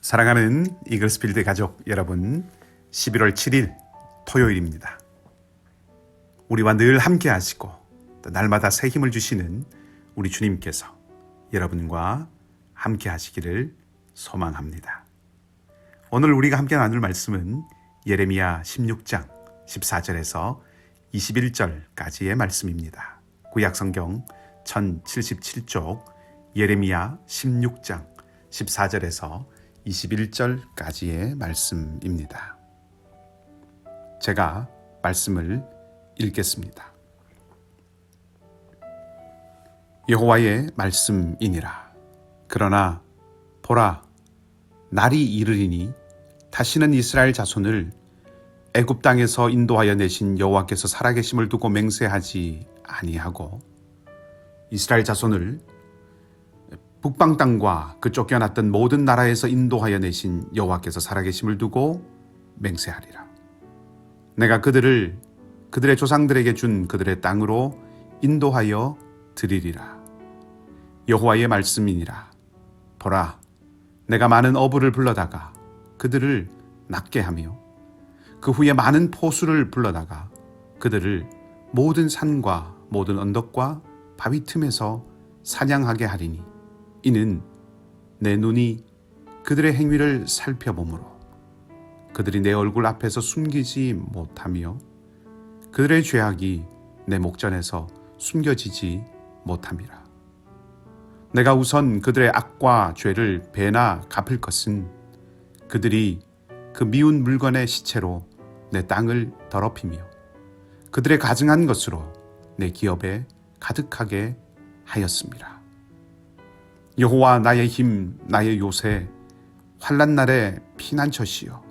사랑하는 이글스필드 가족 여러분, 11월 7일 토요일입니다. 우리와 늘 함께 하시고 또 날마다 새 힘을 주시는 우리 주님께서 여러분과 함께 하시기를 소망합니다. 오늘 우리가 함께 나눌 말씀은 예레미야 16장 14절에서 21절까지의 말씀입니다. 구약성경 1077쪽 예레미야 16장 14절에서 21절까지의 말씀입니다. 제가 말씀을 읽겠습니다. 여호와의 말씀이니라. 그러나 보라, 날이 이르리니 다시는 이스라엘 자손을 애굽 땅에서 인도하여 내신 여호와께서 살아계심을 두고 맹세하지 아니하고 이스라엘 자손을 북방 땅과 그 쫓겨났던 모든 나라에서 인도하여 내신 여호와께서 살아계심을 두고 맹세하리라. 내가 그들의 조상들에게 준 그들의 땅으로 인도하여 드리리라. 여호와의 말씀이니라. 보라, 내가 많은 어부를 불러다가 그들을 낫게 하며 그 후에 많은 포수를 불러다가 그들을 모든 산과 모든 언덕과 바위 틈에서 사냥하게 하리니 이는 내 눈이 그들의 행위를 살펴보므로 그들이 내 얼굴 앞에서 숨기지 못하며 그들의 죄악이 내 목전에서 숨겨지지 못함이라. 내가 우선 그들의 악과 죄를 배나 갚을 것은 그들이 그 미운 물건의 시체로 내 땅을 더럽히며 그들의 가증한 것으로 내 기업에 가득하게 하였습니다. 여호와 나의 힘, 나의 요새, 환난 날의 피난처시여.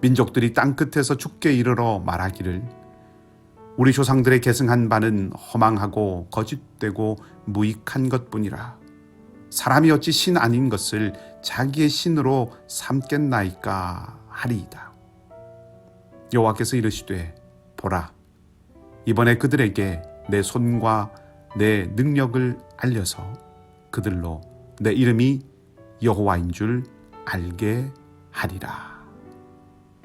민족들이 땅끝에서 죽게 이르러 말하기를 우리 조상들의 계승한 바는 허망하고 거짓되고 무익한 것뿐이라. 사람이 어찌 신 아닌 것을 자기의 신으로 삼겠나이까 하리이다. 여호와께서 이르시되 보라, 이번에 그들에게 내 손과 내 능력을 알려서 그들로 내 이름이 여호와인 줄 알게 하리라.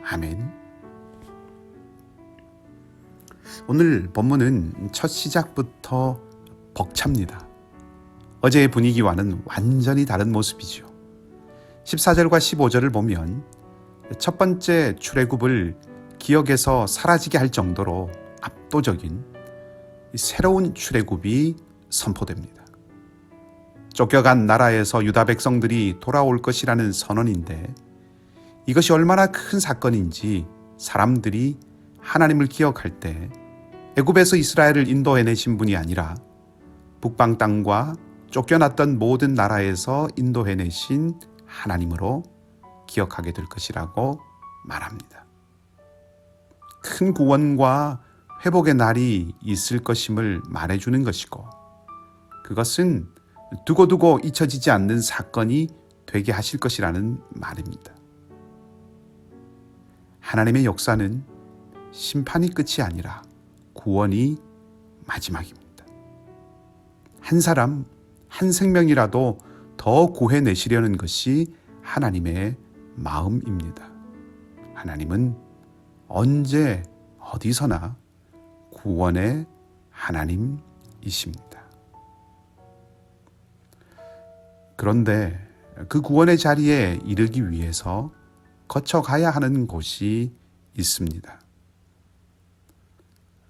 아멘. 오늘 본문은 첫 시작부터 벅찹니다. 어제의 분위기와는 완전히 다른 모습이죠. 14절과 15절을 보면 첫 번째 출애굽을 기억에서 사라지게 할 정도로 압도적인 새로운 출애굽이 선포됩니다. 쫓겨간 나라에서 유다 백성들이 돌아올 것이라는 선언인데 이것이 얼마나 큰 사건인지 사람들이 하나님을 기억할 때 애굽에서 이스라엘을 인도해내신 분이 아니라 북방 땅과 쫓겨났던 모든 나라에서 인도해내신 하나님으로 기억하게 될 것이라고 말합니다. 큰 구원과 회복의 날이 있을 것임을 말해주는 것이고 그것은 두고두고 잊혀지지 않는 사건이 되게 하실 것이라는 말입니다. 하나님의 역사는 심판이 끝이 아니라 구원이 마지막입니다. 한 사람, 한 생명이라도 더 구해내시려는 것이 하나님의 마음입니다. 하나님은 언제 어디서나 구원의 하나님이십니다. 그런데 그 구원의 자리에 이르기 위해서 거쳐가야 하는 곳이 있습니다.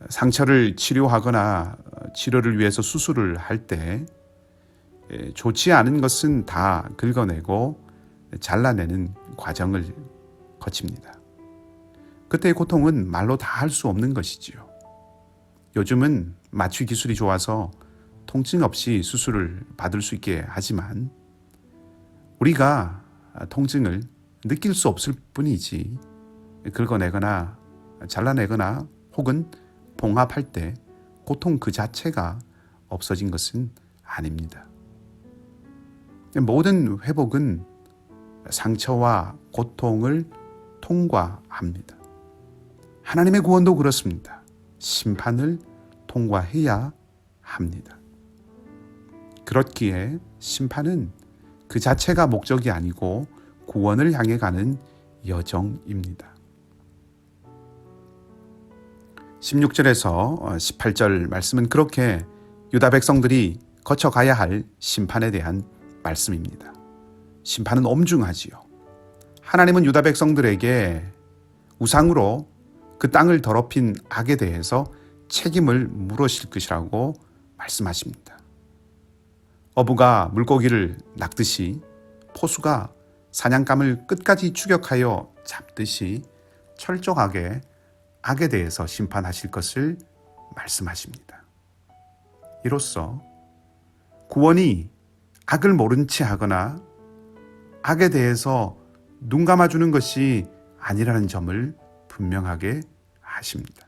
상처를 치료하거나 치료를 위해서 수술을 할 때 좋지 않은 것은 다 긁어내고 잘라내는 과정을 거칩니다. 그때의 고통은 말로 다 할 수 없는 것이지요. 요즘은 마취 기술이 좋아서 통증 없이 수술을 받을 수 있게 하지만 우리가 통증을 느낄 수 없을 뿐이지 긁어내거나 잘라내거나 혹은 봉합할 때 고통 그 자체가 없어진 것은 아닙니다. 모든 회복은 상처와 고통을 통과합니다. 하나님의 구원도 그렇습니다. 심판을 통과해야 합니다. 그렇기에 심판은 그 자체가 목적이 아니고 구원을 향해 가는 여정입니다. 16절에서 18절 말씀은 그렇게 유다 백성들이 거쳐가야 할 심판에 대한 말씀입니다. 심판은 엄중하지요. 하나님은 유다 백성들에게 우상으로 그 땅을 더럽힌 악에 대해서 책임을 물으실 것이라고 말씀하십니다. 어부가 물고기를 낚듯이 포수가 사냥감을 끝까지 추격하여 잡듯이 철저하게 악에 대해서 심판하실 것을 말씀하십니다. 이로써 구원이 악을 모른 채 하거나 악에 대해서 눈 감아주는 것이 아니라는 점을 분명하게 하십니다.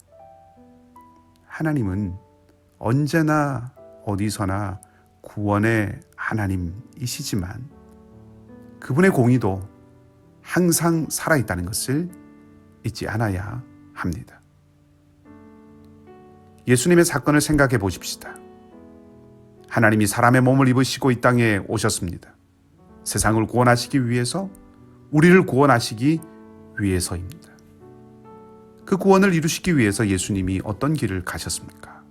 하나님은 언제나 어디서나 구원의 하나님이시지만 그분의 공의도 항상 살아있다는 것을 잊지 않아야 합니다. 예수님의 사건을 생각해 보십시다. 하나님이 사람의 몸을 입으시고 이 땅에 오셨습니다. 세상을 구원하시기 위해서, 우리를 구원하시기 위해서입니다. 그 구원을 이루시기 위해서 예수님이 어떤 길을 가셨습니까?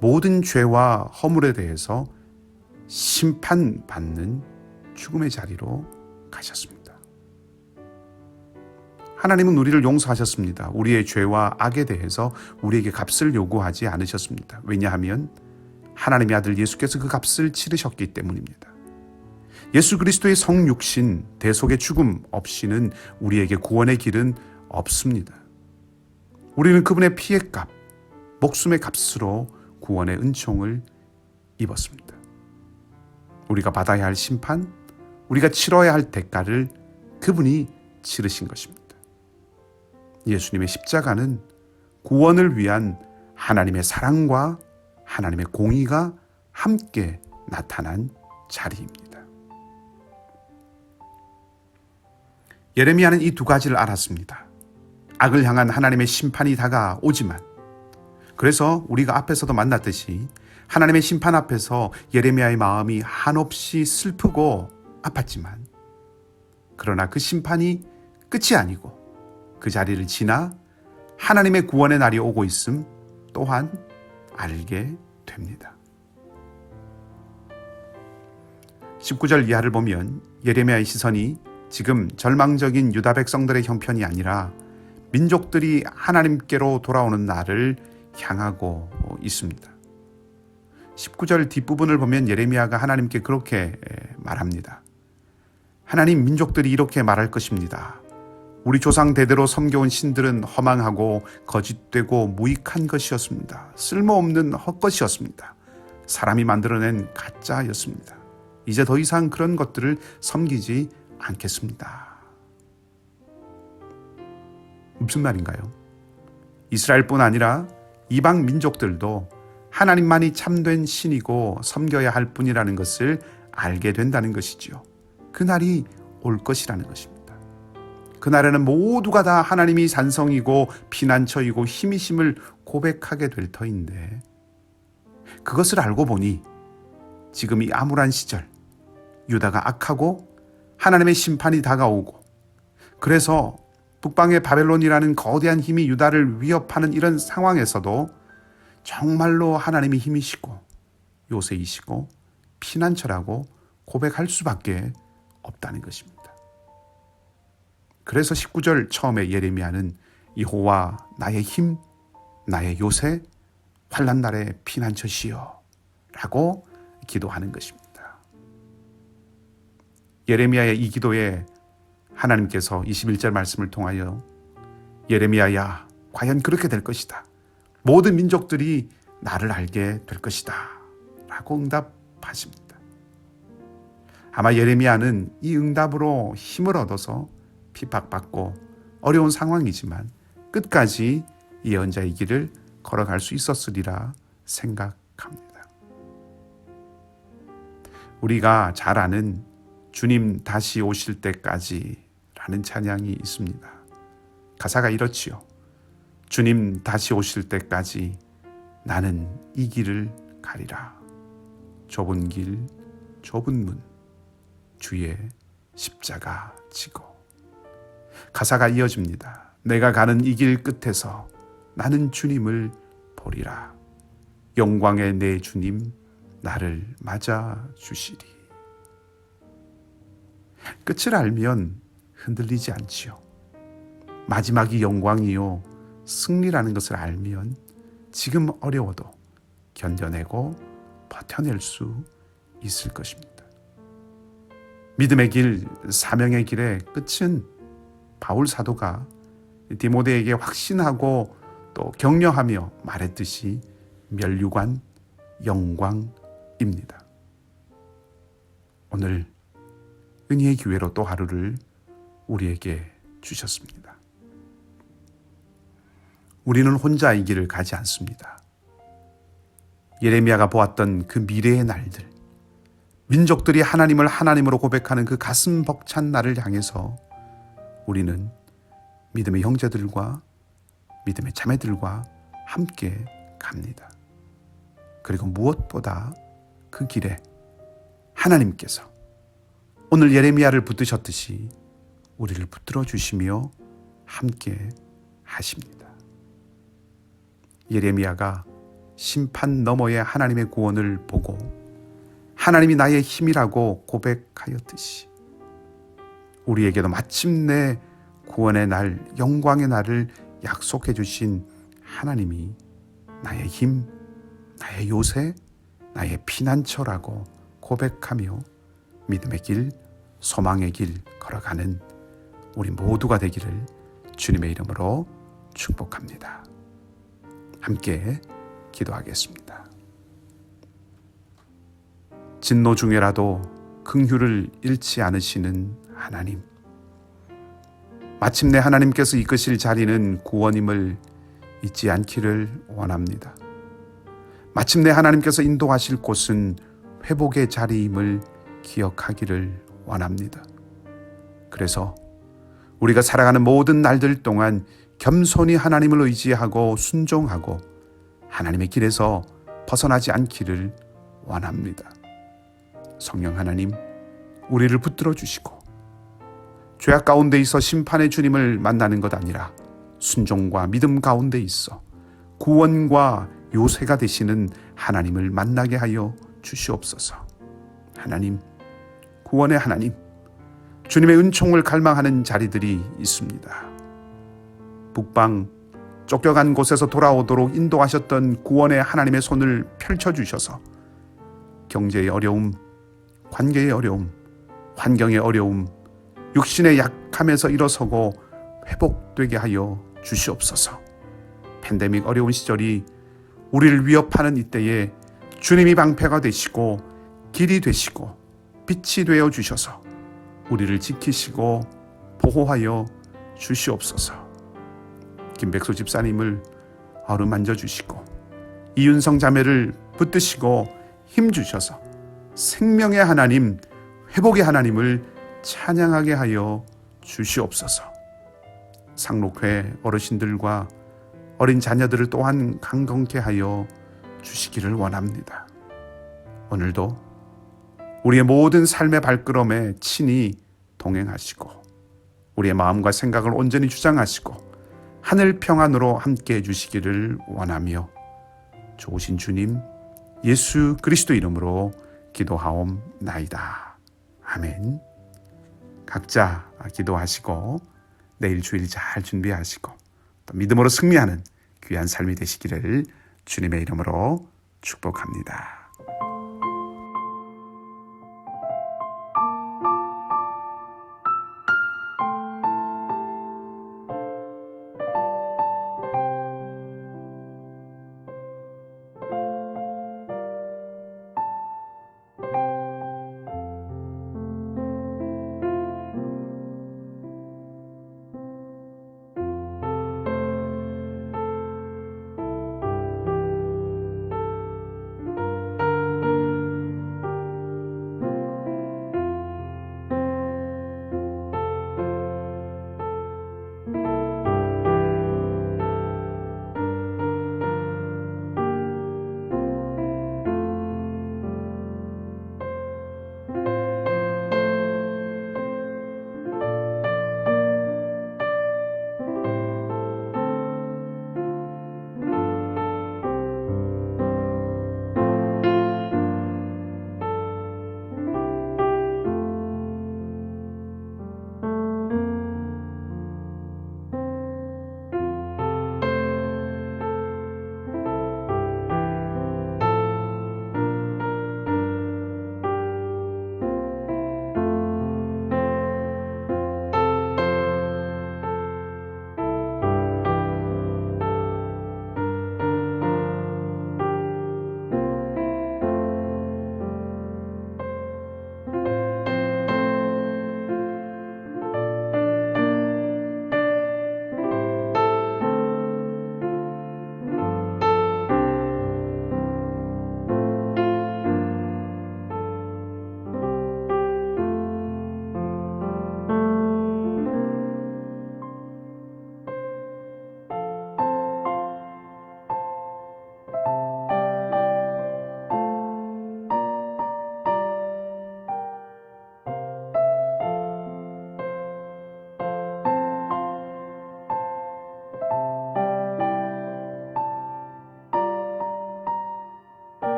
모든 죄와 허물에 대해서 심판받는 죽음의 자리로 가셨습니다. 하나님은 우리를 용서하셨습니다. 우리의 죄와 악에 대해서 우리에게 값을 요구하지 않으셨습니다. 왜냐하면 하나님의 아들 예수께서 그 값을 치르셨기 때문입니다. 예수 그리스도의 성육신, 대속의 죽음 없이는 우리에게 구원의 길은 없습니다. 우리는 그분의 피의 값, 목숨의 값으로 구원의 은총을 입었습니다. 우리가 받아야 할 심판, 우리가 치러야 할 대가를 그분이 치르신 것입니다. 예수님의 십자가는 구원을 위한 하나님의 사랑과 하나님의 공의가 함께 나타난 자리입니다. 예레미야는 이 두 가지를 알았습니다. 악을 향한 하나님의 심판이 다가오지만, 그래서 우리가 앞에서도 만났듯이 하나님의 심판 앞에서 예레미야의 마음이 한없이 슬프고 아팠지만, 그러나 그 심판이 끝이 아니고 그 자리를 지나 하나님의 구원의 날이 오고 있음 또한 알게 됩니다. 19절 이하를 보면 예레미야의 시선이 지금 절망적인 유다 백성들의 형편이 아니라 민족들이 하나님께로 돌아오는 날을 향하고 있습니다. 19절 뒷부분을 보면 예레미야가 하나님께 그렇게 말합니다. 하나님, 민족들이 이렇게 말할 것입니다. 우리 조상 대대로 섬겨온 신들은 허망하고 거짓되고 무익한 것이었습니다. 쓸모없는 헛것이었습니다. 사람이 만들어낸 가짜였습니다. 이제 더 이상 그런 것들을 섬기지 않겠습니다. 무슨 말인가요? 이스라엘뿐 아니라 이방 민족들도 하나님만이 참된 신이고 섬겨야 할 뿐이라는 것을 알게 된다는 것이지요. 그날이 올 것이라는 것입니다. 그날에는 모두가 다 하나님이 산성이고 피난처이고 힘이심을 고백하게 될 터인데, 그것을 알고 보니 지금 이 암울한 시절, 유다가 악하고 하나님의 심판이 다가오고, 그래서 북방의 바벨론이라는 거대한 힘이 유다를 위협하는 이런 상황에서도 정말로 하나님이 힘이시고 요새이시고 피난처라고 고백할 수밖에 없다는 것입니다. 그래서 19절 처음에 예레미야는 여호와 나의 힘, 나의 요새, 환난 날의 피난처시여 라고 기도하는 것입니다. 예레미야의 이 기도에 하나님께서 21절 말씀을 통하여 예레미야야, 과연 그렇게 될 것이다. 모든 민족들이 나를 알게 될 것이다 라고 응답하십니다. 아마 예레미야는 이 응답으로 힘을 얻어서 핍박받고 어려운 상황이지만 끝까지 예언자의 길을 걸어갈 수 있었으리라 생각합니다. 우리가 잘 아는 주님 다시 오실 때까지 라는 찬양이 있습니다. 가사가 이렇지요. 주님 다시 오실 때까지 나는 이 길을 가리라. 좁은 길, 좁은 문, 주의 십자가 지고. 가사가 이어집니다. 내가 가는 이 길 끝에서 나는 주님을 보리라. 영광의 내 주님 나를 맞아 주시리. 끝을 알면 흔들리지 않지요. 마지막이 영광이요 승리라는 것을 알면 지금 어려워도 견뎌내고 버텨낼 수 있을 것입니다. 믿음의 길, 사명의 길의 끝은 바울 사도가 디모데에게 확신하고 또 격려하며 말했듯이 면류관 영광입니다. 오늘 은혜의 기회로 또 하루를 우리에게 주셨습니다. 우리는 혼자 이 길을 가지 않습니다. 예레미야가 보았던 그 미래의 날들, 민족들이 하나님을 하나님으로 고백하는 그 가슴 벅찬 날을 향해서 우리는 믿음의 형제들과 믿음의 자매들과 함께 갑니다. 그리고 무엇보다 그 길에 하나님께서 오늘 예레미야를 붙드셨듯이 우리를 붙들어 주시며 함께 하십니다. 예레미야가 심판 너머의 하나님의 구원을 보고 하나님이 나의 힘이라고 고백하였듯이 우리에게도 마침내 구원의 날, 영광의 날을 약속해 주신 하나님이 나의 힘, 나의 요새, 나의 피난처라고 고백하며 믿음의 길, 소망의 길 걸어가는 우리 모두가 되기를 주님의 이름으로 축복합니다. 함께 기도하겠습니다. 진노 중에라도 긍휼을 잃지 않으시는 하나님, 마침내 하나님께서 이끄실 자리는 구원임을 잊지 않기를 원합니다. 마침내 하나님께서 인도하실 곳은 회복의 자리임을 기억하기를 원합니다. 그래서 우리가 살아가는 모든 날들 동안 겸손히 하나님을 의지하고 순종하고 하나님의 길에서 벗어나지 않기를 원합니다. 성령 하나님, 우리를 붙들어 주시고 죄악 가운데 있어 심판의 주님을 만나는 것 아니라 순종과 믿음 가운데 있어 구원과 요새가 되시는 하나님을 만나게 하여 주시옵소서. 하나님, 구원의 하나님, 주님의 은총을 갈망하는 자리들이 있습니다. 북방 쫓겨간 곳에서 돌아오도록 인도하셨던 구원의 하나님의 손을 펼쳐주셔서 경제의 어려움, 관계의 어려움, 환경의 어려움, 육신의 약함에서 일어서고 회복되게 하여 주시옵소서. 팬데믹 어려운 시절이 우리를 위협하는 이때에 주님이 방패가 되시고 길이 되시고 빛이 되어 주셔서 우리를 지키시고 보호하여 주시옵소서. 김백소 집사님을 어루만져 주시고 이윤성 자매를 붙드시고 힘 주셔서 생명의 하나님, 회복의 하나님을 찬양하게 하여 주시옵소서. 상록회 어르신들과 어린 자녀들을 또한 강건케 하여 주시기를 원합니다. 오늘도 우리의 모든 삶의 발걸음에 친히 동행하시고 우리의 마음과 생각을 온전히 주장하시고 하늘 평안으로 함께 해주시기를 원하며 좋으신 주님 예수 그리스도 이름으로 기도하옵나이다. 아멘. 각자 기도하시고 내일 주일 잘 준비하시고 또 믿음으로 승리하는 귀한 삶이 되시기를 주님의 이름으로 축복합니다.